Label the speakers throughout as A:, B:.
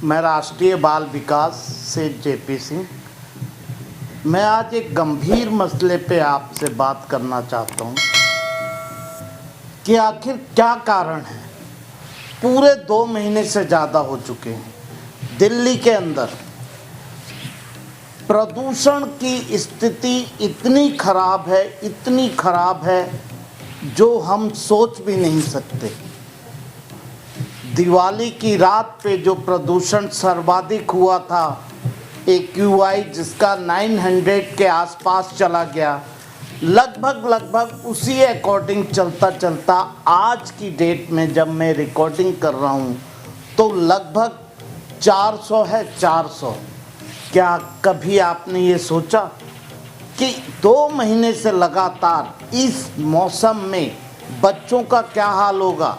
A: मैं राष्ट्रीय बाल विकास से जेपी सिंह। मैं आज एक गंभीर मसले पे आपसे बात करना चाहता हूँ कि आखिर क्या कारण है। पूरे 2 महीने से ज़्यादा हो चुके हैं। दिल्ली के अंदर प्रदूषण की स्थिति इतनी खराब है जो हम सोच भी नहीं सकते। दिवाली की रात पे जो प्रदूषण सर्वाधिक हुआ था, AQI जिसका 900 के आसपास चला गया, लगभग उसी अकॉर्डिंग चलता आज की डेट में जब मैं रिकॉर्डिंग कर रहा हूँ तो लगभग 400 है। 400। क्या कभी आपने ये सोचा कि 2 महीने से लगातार इस मौसम में बच्चों का क्या हाल होगा,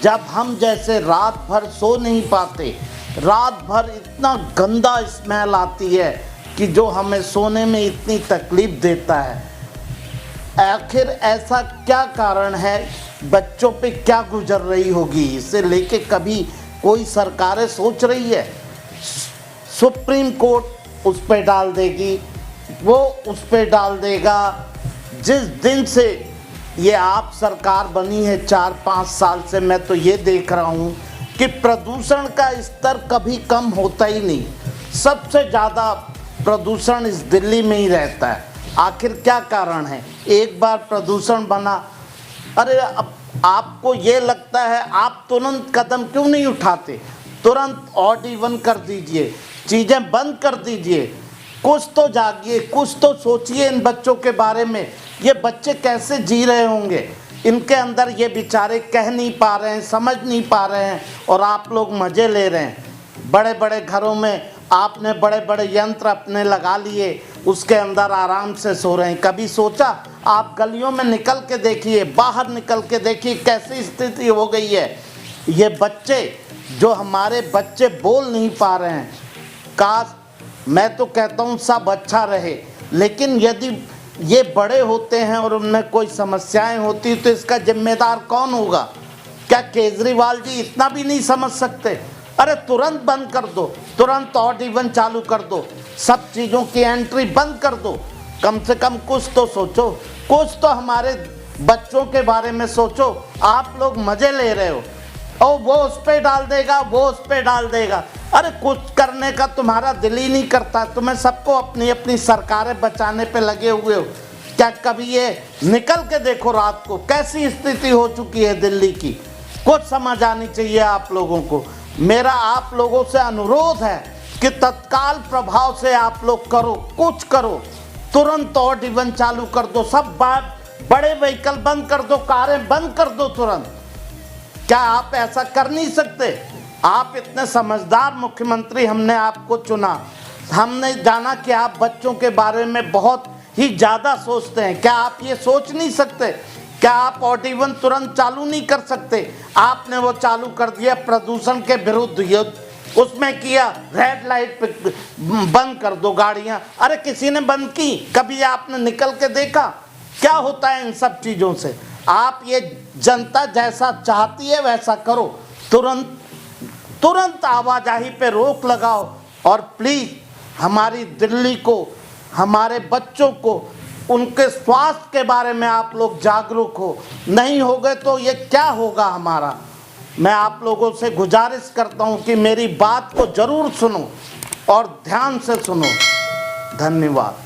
A: जब हम जैसे रात भर सो नहीं पाते, रात भर इतना गंदा स्मेल आती है कि जो हमें सोने में इतनी तकलीफ़ देता है। आखिर ऐसा क्या कारण है, बच्चों पे क्या गुजर रही होगी, इसे लेके कभी कोई सरकारें सोच रही है? सुप्रीम कोर्ट उस पे डाल देगी, वो उस पे डाल देगा। जिस दिन से ये आप सरकार बनी है 4-5 साल से, मैं तो ये देख रहा हूँ कि प्रदूषण का स्तर कभी कम होता ही नहीं। सबसे ज़्यादा प्रदूषण इस दिल्ली में ही रहता है। आखिर क्या कारण है? एक बार प्रदूषण बना, अरे अब आपको ये लगता है, आप तुरंत कदम क्यों नहीं उठाते? तुरंत ऑड इवन कर दीजिए, चीज़ें बंद कर दीजिए। कुछ तो जागिए, कुछ तो सोचिए इन बच्चों के बारे में। ये बच्चे कैसे जी रहे होंगे? इनके अंदर ये बेचारे कह नहीं पा रहे हैं, समझ नहीं पा रहे हैं, और आप लोग मज़े ले रहे हैं। बड़े बड़े घरों में आपने बड़े बड़े यंत्र अपने लगा लिए, उसके अंदर आराम से सो रहे हैं। कभी सोचा? आप गलियों में निकल के देखिए, बाहर निकल के देखिए कैसी स्थिति हो गई है। ये बच्चे, जो हमारे बच्चे बोल नहीं पा रहे हैं, काश, मैं तो कहता हूँ सब अच्छा रहे, लेकिन यदि ये बड़े होते हैं और उनमें कोई समस्याएं होती तो इसका जिम्मेदार कौन होगा? क्या केजरीवाल जी इतना भी नहीं समझ सकते? अरे तुरंत बंद कर दो, तुरंत ऑड इवन चालू कर दो, सब चीज़ों की एंट्री बंद कर दो। कम से कम कुछ तो सोचो, कुछ तो हमारे बच्चों के बारे में सोचो। आप लोग मज़े ले रहे हो, और वो उस पर डाल देगा, वो उस पर डाल देगा। अरे कुछ करने का तुम्हारा दिल ही नहीं करता। तुम्हें सबको अपनी अपनी सरकारें बचाने पे लगे हुए हो। क्या कभी ये निकल के देखो रात को कैसी स्थिति हो चुकी है दिल्ली की? कुछ समझ आनी चाहिए आप लोगों को। मेरा आप लोगों से अनुरोध है कि तत्काल प्रभाव से आप लोग करो, कुछ करो, तुरंत ऑड इवन चालू कर दो, सब बड़े व्हीकल बंद कर दो, कारें बंद कर दो तुरंत। क्या आप ऐसा कर नहीं सकते? आप इतने समझदार मुख्यमंत्री, हमने आपको चुना, हमने जाना कि आप बच्चों के बारे में बहुत ही ज़्यादा सोचते हैं। क्या आप ये सोच नहीं सकते? क्या आप ऑड इवन तुरंत चालू नहीं कर सकते? आपने वो चालू कर दिया प्रदूषण के विरुद्ध युद्ध, उसमें किया रेड लाइट पे बंद कर दो गाड़ियाँ। अरे किसी ने बंद की? कभी आपने निकल के देखा क्या होता है इन सब चीज़ों से? आप ये जनता जैसा चाहती है वैसा करो, तुरंत आवाजाही पे रोक लगाओ, और प्लीज़ हमारी दिल्ली को, हमारे बच्चों को, उनके स्वास्थ्य के बारे में आप लोग जागरूक हो। नहीं हो गए तो ये क्या होगा हमारा? मैं आप लोगों से गुजारिश करता हूँ कि मेरी बात को ज़रूर सुनो और ध्यान से सुनो। धन्यवाद।